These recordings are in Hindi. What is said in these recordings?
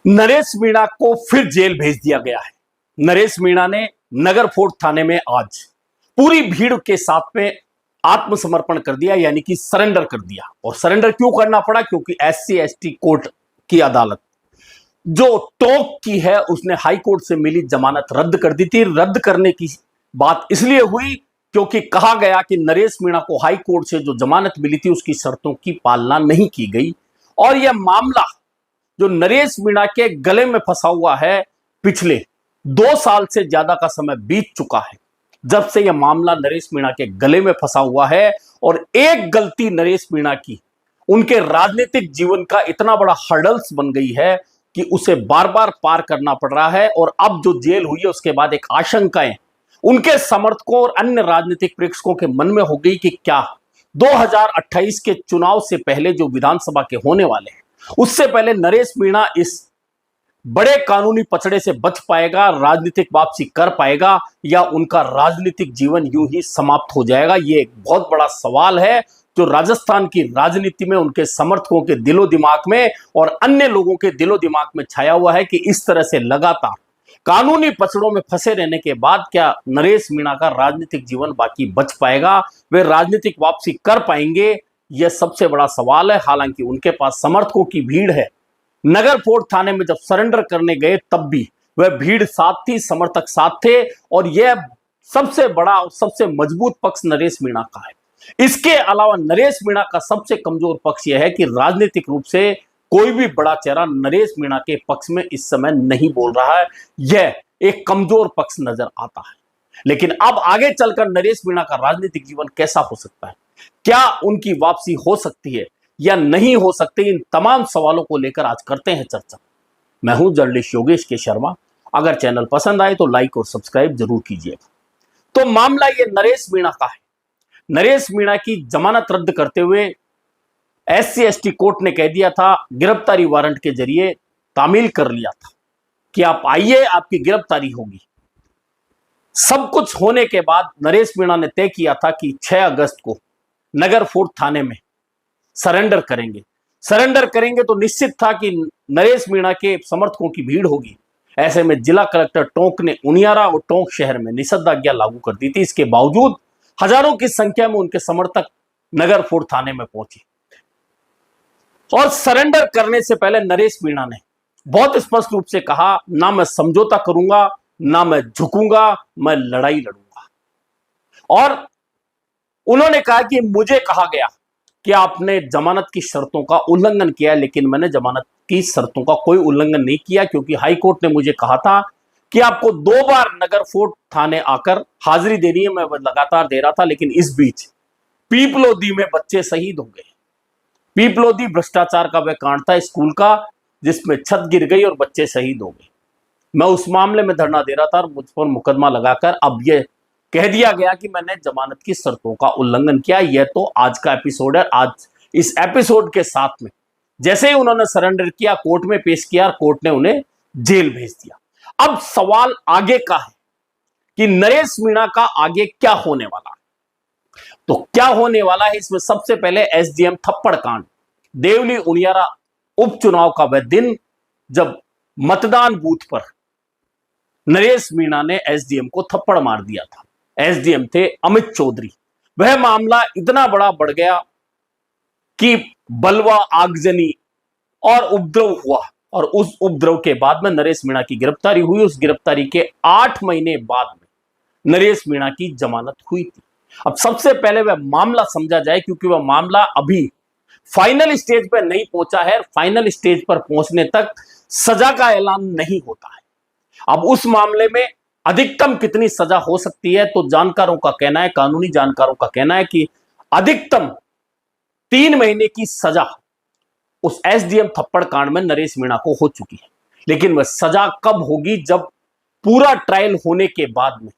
नरेश मीणा को फिर जेल भेज दिया गया है। नरेश मीणा ने नगर फोर्ट थाने में आज पूरी भीड़ के साथ में आत्मसमर्पण कर दिया, यानी कि सरेंडर कर दिया। और सरेंडर क्यों करना पड़ा? क्योंकि SC ST कोर्ट की अदालत जो टोंक की है उसने हाई कोर्ट से मिली जमानत रद्द कर दी थी। रद्द करने की बात इसलिए हुई क्योंकि कहा गया कि नरेश मीणा को हाई कोर्ट से जो जमानत मिली थी उसकी शर्तों की पालना नहीं की गई। और यह मामला जो नरेश मीणा के गले में फंसा हुआ है, पिछले 2 साल से ज्यादा का समय बीत चुका है जब से यह मामला नरेश मीणा के गले में फंसा हुआ है। और एक गलती नरेश मीणा की उनके राजनीतिक जीवन का इतना बड़ा हर्डल्स बन गई है कि उसे बार बार पार करना पड़ रहा है। और अब जो जेल हुई है उसके बाद एक आशंकाएं उनके समर्थकों और अन्य राजनीतिक प्रेक्षकों के मन में हो गई कि क्या 2028 के चुनाव से पहले जो विधानसभा के होने वाले हैं उससे पहले नरेश मीणा इस बड़े कानूनी पचड़े से बच पाएगा, राजनीतिक वापसी कर पाएगा, या उनका राजनीतिक जीवन यूं ही समाप्त हो जाएगा? ये एक बहुत बड़ा सवाल है जो राजस्थान की राजनीति में उनके समर्थकों के दिलो दिमाग में और अन्य लोगों के दिलो दिमाग में छाया हुआ है कि इस तरह से लगातार कानूनी पचड़ों में फंसे रहने के बाद क्या नरेश मीणा का राजनीतिक जीवन बाकी बच पाएगा? वे राजनीतिक वापसी कर पाएंगे? यह सबसे बड़ा सवाल है। हालांकि उनके पास समर्थकों की भीड़ है। नगर फोर्ट थाने में जब सरेंडर करने गए तब भी वह भीड़ साथ थी, समर्थक साथ थे। और यह सबसे बड़ा और सबसे मजबूत पक्ष नरेश मीणा का है। इसके अलावा नरेश मीणा का सबसे कमजोर पक्ष यह है कि राजनीतिक रूप से कोई भी बड़ा चेहरा नरेश मीणा के पक्ष में इस समय नहीं बोल रहा है। यह एक कमजोर पक्ष नजर आता है। लेकिन अब आगे चलकर नरेश मीणा का राजनीतिक जीवन कैसा हो सकता है, क्या उनकी वापसी हो सकती है या नहीं हो सकती, इन तमाम सवालों को लेकर आज करते हैं चर्चा। मैं हूं जर्नलिस्ट योगेश के शर्मा। अगर चैनल पसंद आए तो लाइक और सब्सक्राइब जरूर कीजिएगा। तो मामला ये नरेश मीणा का है। नरेश मीणा की जमानत रद्द करते हुए SC ST कोर्ट ने कह दिया था, गिरफ्तारी वारंट के जरिए तामील कर लिया था कि आप आइए, आपकी गिरफ्तारी होगी। सब कुछ होने के बाद नरेश मीणा ने तय किया था कि 6 अगस्त को नगर फोर्ट थाने में सरेंडर करेंगे। सरेंडर करेंगे तो निश्चित था कि नरेश मीणा के समर्थकों की भीड़ होगी। ऐसे में जिला कलेक्टर टोंक ने उनियारा और टोंक शहर में निषेधाज्ञा लागू कर दी थी। इसके बावजूद हजारों की संख्या में उनके समर्थक नगर फोर्ट थाने में पहुंचे। और सरेंडर करने से पहले नरेश मीणा ने बहुत स्पष्ट रूप से कहा, ना मैं समझौता करूंगा, ना मैं झुकूंगा, मैं लड़ाई लड़ूंगा। और उन्होंने कहा कि मुझे कहा गया कि आपने जमानत की शर्तों का उल्लंघन किया, लेकिन मैंने जमानत की शर्तों का कोई उल्लंघन नहीं किया, क्योंकि हाई कोर्ट ने मुझे कहा था कि आपको 2 बार नगर फोर्ट थाने आकर हाजिरी देनी है। मैं लगातार दे रहा था, लेकिन इस बीच पीपलोदी में बच्चे शहीद हो गए। पीपलोदी भ्रष्टाचार का वह कांड था स्कूल का जिसमें छत गिर गई और बच्चे शहीद हो गए। मैं उस मामले में धरना दे रहा था और मुझ पर मुकदमा लगाकर अब यह कह दिया गया कि मैंने जमानत की शर्तों का उल्लंघन किया। यह तो आज का एपिसोड है। आज इस एपिसोड के साथ में जैसे ही उन्होंने सरेंडर किया, कोर्ट में पेश किया, कोर्ट ने उन्हें जेल भेज दिया। अब सवाल आगे का है कि नरेश मीणा का आगे क्या होने वाला है। तो क्या होने वाला है, इसमें सबसे पहले SDM थप्पड़ कांड, देवली उनियारा उपचुनाव का वह दिन जब मतदान बूथ पर नरेश मीणा ने SDM को थप्पड़ मार दिया था। SDM थे अमित चौधरी। वह मामला इतना बड़ा बढ़ गया कि बलवा, आगजनी और उपद्रव हुआ। और उस उपद्रव के बाद में नरेश मीणा की गिरफ्तारी हुई। उस गिरफ्तारी के 8 महीने बाद में नरेश मीणा की जमानत हुई थी। अब सबसे पहले वह मामला समझा जाए, क्योंकि वह मामला अभी फाइनल स्टेज पर नहीं पहुंचा है। फाइनल स्टेज पर पहुंचने तक सजा का ऐलान नहीं होता है। अब उस मामले में अधिकतम कितनी सजा हो सकती है, तो जानकारों का कहना है, कानूनी जानकारों का कहना है कि अधिकतम 3 महीने की सजा उस SDM थप्पड़ कांड में नरेश मीणा को हो चुकी है। लेकिन वह सजा कब होगी? जब पूरा ट्रायल होने के बाद में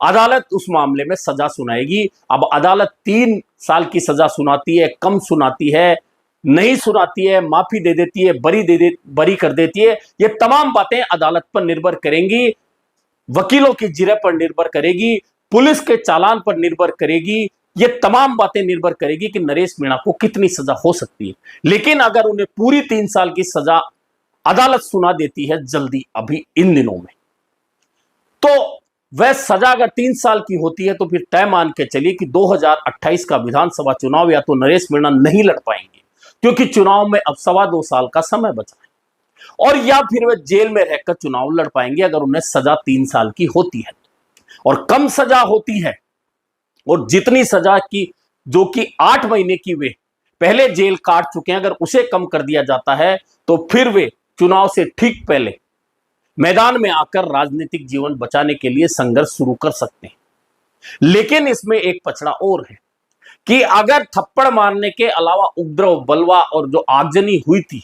अदालत उस मामले में सजा सुनाएगी। अब अदालत 3 साल की सजा सुनाती है, कम सुनाती है, नहीं सुनाती है, माफी दे देती है, बरी कर देती है। ये तमाम बातें अदालत पर निर्भर करेंगी, वकीलों की जिरह पर निर्भर करेगी, पुलिस के चालान पर निर्भर करेगी। ये तमाम बातें निर्भर करेगी कि नरेश मीणा को कितनी सजा हो सकती है। लेकिन अगर उन्हें पूरी 3 साल की सजा अदालत सुना देती है जल्दी अभी इन दिनों में, तो वह सजा अगर 3 साल की होती है तो फिर तय मान के चलिए कि 2028 का विधानसभा चुनाव या तो नरेश मीणा नहीं लड़ पाएंगे, क्योंकि चुनाव में अब 2.25 साल का समय बचा है, और या फिर वे जेल में रहकर चुनाव लड़ पाएंगे अगर उन्हें सजा 3 साल की होती है। और कम सजा होती है, और जितनी सजा की जो कि 8 महीने की वे पहले जेल काट चुके हैं, अगर उसे कम कर दिया जाता है तो फिर वे चुनाव से ठीक पहले मैदान में आकर राजनीतिक जीवन बचाने के लिए संघर्ष शुरू कर सकते हैं। लेकिन इसमें एक पछड़ा और है कि अगर थप्पड़ मारने के अलावा उपद्रव, बलवा और जो आगजनी हुई थी,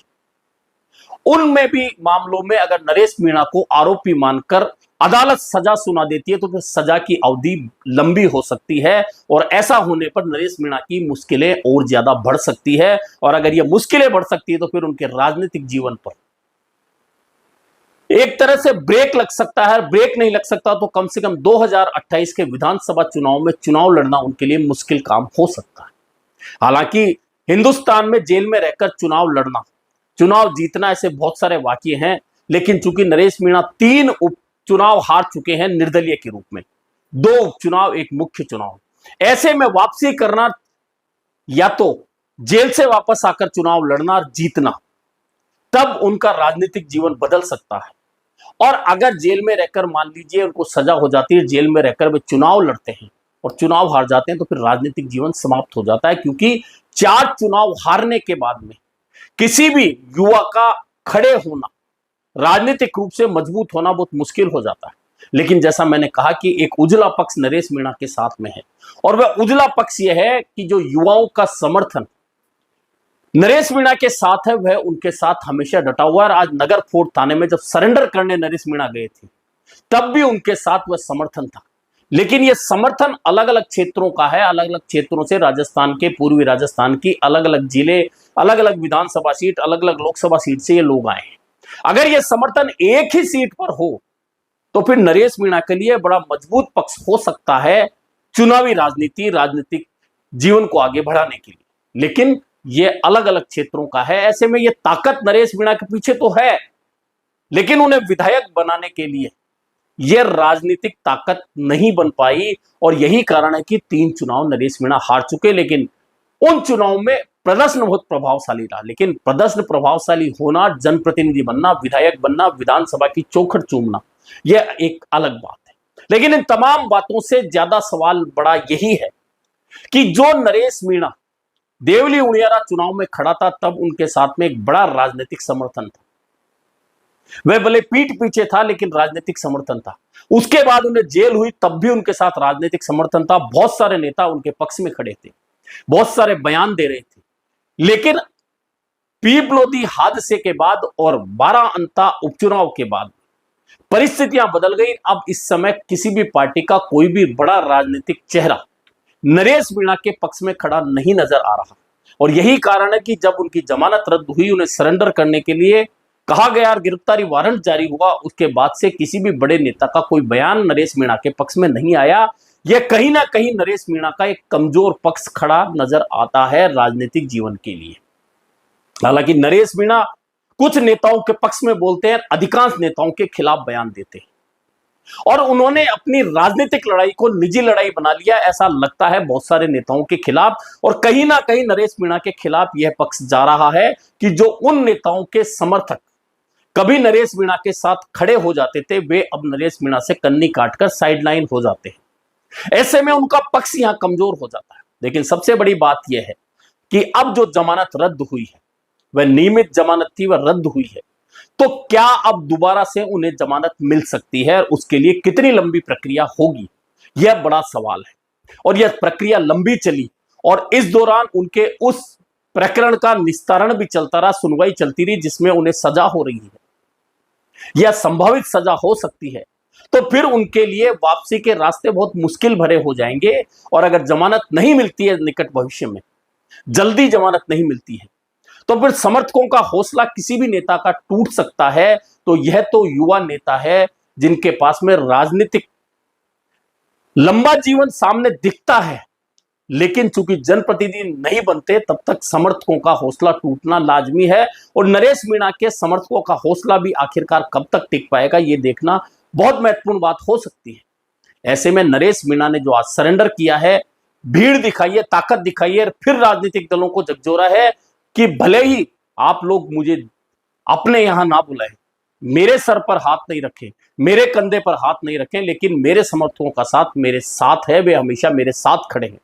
उनमें भी मामलों में अगर नरेश मीणा को आरोपी मानकर अदालत सजा सुना देती है तो फिर सजा की अवधि लंबी हो सकती है, और ऐसा होने पर नरेश मीणा की मुश्किलें और ज्यादा बढ़ सकती है। और अगर ये मुश्किलें बढ़ सकती है तो फिर उनके राजनीतिक जीवन पर एक तरह से ब्रेक लग सकता है। ब्रेक नहीं लग सकता तो कम से कम 2028 के विधानसभा चुनाव में चुनाव लड़ना उनके लिए मुश्किल काम हो सकता है। हालांकि हिंदुस्तान में जेल में रहकर चुनाव लड़ना, चुनाव जीतना, ऐसे बहुत सारे वाकये हैं, लेकिन चूंकि नरेश मीणा 3 उपचुनाव हार चुके हैं निर्दलीय के रूप में, 2 उपचुनाव, 1 मुख्य चुनाव, ऐसे में वापसी करना या तो जेल से वापस आकर चुनाव लड़ना, जीतना, तब उनका राजनीतिक जीवन बदल सकता है। और अगर जेल में रहकर मान लीजिए उनको सजा हो जाती है, जेल में रहकर वे चुनाव लड़ते हैं और चुनाव हार जाते हैं, तो फिर राजनीतिक जीवन समाप्त हो जाता है, क्योंकि 4 चुनाव हारने के बाद में किसी भी युवा का खड़े होना, राजनीतिक रूप से मजबूत होना बहुत मुश्किल हो जाता है। लेकिन जैसा मैंने कहा कि एक उजला पक्ष नरेश मीणा के साथ में है, और वह उजला पक्ष यह है कि जो युवाओं का समर्थन नरेश मीणा के साथ है, वह उनके साथ हमेशा डटा हुआ है। आज नगर फोर्ट थाने में जब सरेंडर करने नरेश मीणा गए थे, तब भी उनके साथ वह समर्थन था। लेकिन यह समर्थन अलग अलग क्षेत्रों का है, अलग अलग क्षेत्रों से, राजस्थान के, पूर्वी राजस्थान की अलग अलग जिले, अलग अलग विधानसभा सीट, अलग अलग लोकसभा सीट से ये लोग आए हैं। अगर यह समर्थन एक ही सीट पर हो तो फिर नरेश मीणा के लिए बड़ा मजबूत पक्ष हो सकता है चुनावी राजनीति, राजनीतिक जीवन को आगे बढ़ाने के लिए। लेकिन ये अलग अलग क्षेत्रों का है, ऐसे में ये ताकत नरेश मीणा के पीछे तो है, लेकिन उन्हें विधायक बनाने के लिए यह राजनीतिक ताकत नहीं बन पाई, और यही कारण है कि 3 चुनाव नरेश मीणा हार चुके। लेकिन उन चुनाव में प्रदर्शन बहुत प्रभावशाली रहा। लेकिन प्रदर्शन प्रभावशाली होना, जनप्रतिनिधि बनना, विधायक बनना, विधानसभा की चौखट चूमना, यह एक अलग बात है। लेकिन इन तमाम बातों से ज्यादा सवाल बड़ा यही है कि जो नरेश मीणा देवली उनियारा चुनाव में खड़ा था, तब उनके साथ में एक बड़ा राजनीतिक समर्थन था। वह भले पीठ पीछे था, लेकिन राजनीतिक समर्थन था। उसके बाद उन्हें जेल हुई, तब भी उनके साथ राजनीतिक समर्थन था। बहुत सारे नेता उनके पक्ष में खड़े थे, बहुत सारे बयान दे रहे थे। लेकिन पीप लोधी हादसे के बाद और 12 अंता उपचुनाव के बाद परिस्थितियां बदल गई। अब इस समय किसी भी पार्टी का कोई भी बड़ा राजनीतिक चेहरा नरेश मीणा के पक्ष में खड़ा नहीं नजर आ रहा, और यही कारण है कि जब उनकी जमानत रद्द हुई, उन्हें सरेंडर करने के लिए कहा गया और गिरफ्तारी वारंट जारी हुआ, उसके बाद से किसी भी बड़े नेता का कोई बयान नरेश मीणा के पक्ष में नहीं आया। यह कहीं ना कहीं नरेश मीणा का एक कमजोर पक्ष खड़ा नजर आता है राजनीतिक जीवन के लिए। हालांकि नरेश मीणा कुछ नेताओं के पक्ष में बोलते हैं, अधिकांश नेताओं के खिलाफ बयान देते हैं, और उन्होंने अपनी राजनीतिक लड़ाई को निजी लड़ाई बना लिया, ऐसा लगता है बहुत सारे नेताओं के खिलाफ। और कहीं ना कहीं नरेश मीणा के खिलाफ यह पक्ष जा रहा है कि जो उन नेताओं के समर्थक कभी नरेश मीणा के साथ खड़े हो जाते थे, वे अब नरेश मीणा से कन्नी काटकर साइडलाइन हो जाते हैं। ऐसे में उनका पक्ष यहां कमजोर हो जाता है। लेकिन सबसे बड़ी बात यह है कि अब जो जमानत रद्द हुई है, वह नियमित जमानत थी, वह रद्द हुई है, तो क्या अब दोबारा से उन्हें जमानत मिल सकती है? उसके लिए कितनी लंबी प्रक्रिया होगी, यह बड़ा सवाल है। और यह प्रक्रिया लंबी चली, और इस दौरान उनके उस प्रकरण का निस्तारण भी चलता रहा, सुनवाई चलती रही, जिसमें उन्हें सजा हो रही है या संभावित सजा हो सकती है, तो फिर उनके लिए वापसी के रास्ते बहुत मुश्किल भरे हो जाएंगे। और अगर जमानत नहीं मिलती है निकट भविष्य में, जल्दी जमानत नहीं मिलती है, तो फिर समर्थकों का हौसला किसी भी नेता का टूट सकता है। तो यह तो युवा नेता है जिनके पास में राजनीतिक लंबा जीवन सामने दिखता है, लेकिन चूंकि जनप्रतिनिधि नहीं बनते तब तक समर्थकों का हौसला टूटना लाजमी है, और नरेश मीणा के समर्थकों का हौसला भी आखिरकार कब तक टिक पाएगा, यह देखना बहुत महत्वपूर्ण बात हो सकती है। ऐसे में नरेश मीणा ने जो आज सरेंडर किया है, भीड़ दिखाई है, ताकत दिखाई है, फिर राजनीतिक दलों को झकझोरा है कि भले ही आप लोग मुझे अपने यहां ना बुलाएं, मेरे सर पर हाथ नहीं रखें, मेरे कंधे पर हाथ नहीं रखें, लेकिन मेरे समर्थकों का साथ मेरे साथ है, वे हमेशा मेरे साथ खड़े हैं।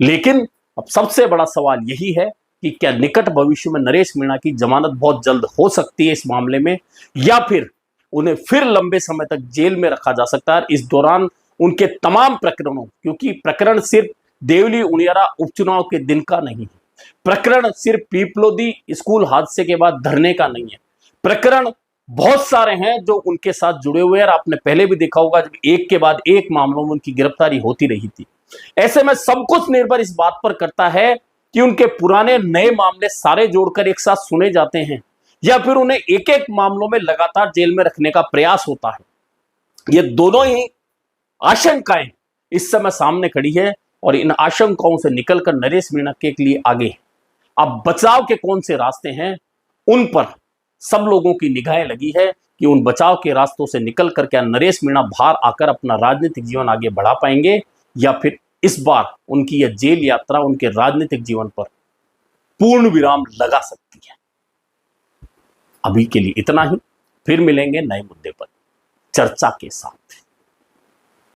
लेकिन अब सबसे बड़ा सवाल यही है कि क्या निकट भविष्य में नरेश मीणा की जमानत बहुत जल्द हो सकती है इस मामले में, या फिर उन्हें फिर लंबे समय तक जेल में रखा जा सकता है। इस दौरान उनके तमाम प्रकरणों, क्योंकि प्रकरण सिर्फ देवली उनियारा उपचुनाव के दिन का नहीं है, प्रकरण सिर्फ पीपलोदी स्कूल हादसे के बाद धरने का नहीं है, प्रकरण बहुत सारे हैं जो उनके साथ जुड़े हुए हैं। और आपने पहले भी देखा होगा जब एक के बाद एक मामलों में उनकी गिरफ्तारी होती रही थी। ऐसे में सब कुछ निर्भर इस बात पर करता है कि उनके पुराने नए मामले सारे जोड़कर एक साथ सुने जाते हैं, या फिर उन्हें एक एक मामलों में लगातार जेल में रखने का प्रयास होता है। ये दोनों ही आशंकाएं इस समय सामने खड़ी है, और इन आशंकाओं से निकलकर नरेश मीणा के लिए आगे अब बचाव के कौन से रास्ते हैं, उन पर सब लोगों की निगाहें लगी है कि उन बचाव के रास्तों से निकलकर क्या नरेश मीणा बाहर आकर अपना राजनीतिक जीवन आगे बढ़ा पाएंगे, या फिर इस बार उनकी यह जेल यात्रा उनके राजनीतिक जीवन पर पूर्ण विराम लगा सकती है। अभी के लिए इतना ही, फिर मिलेंगे नए मुद्दे पर चर्चा के साथ।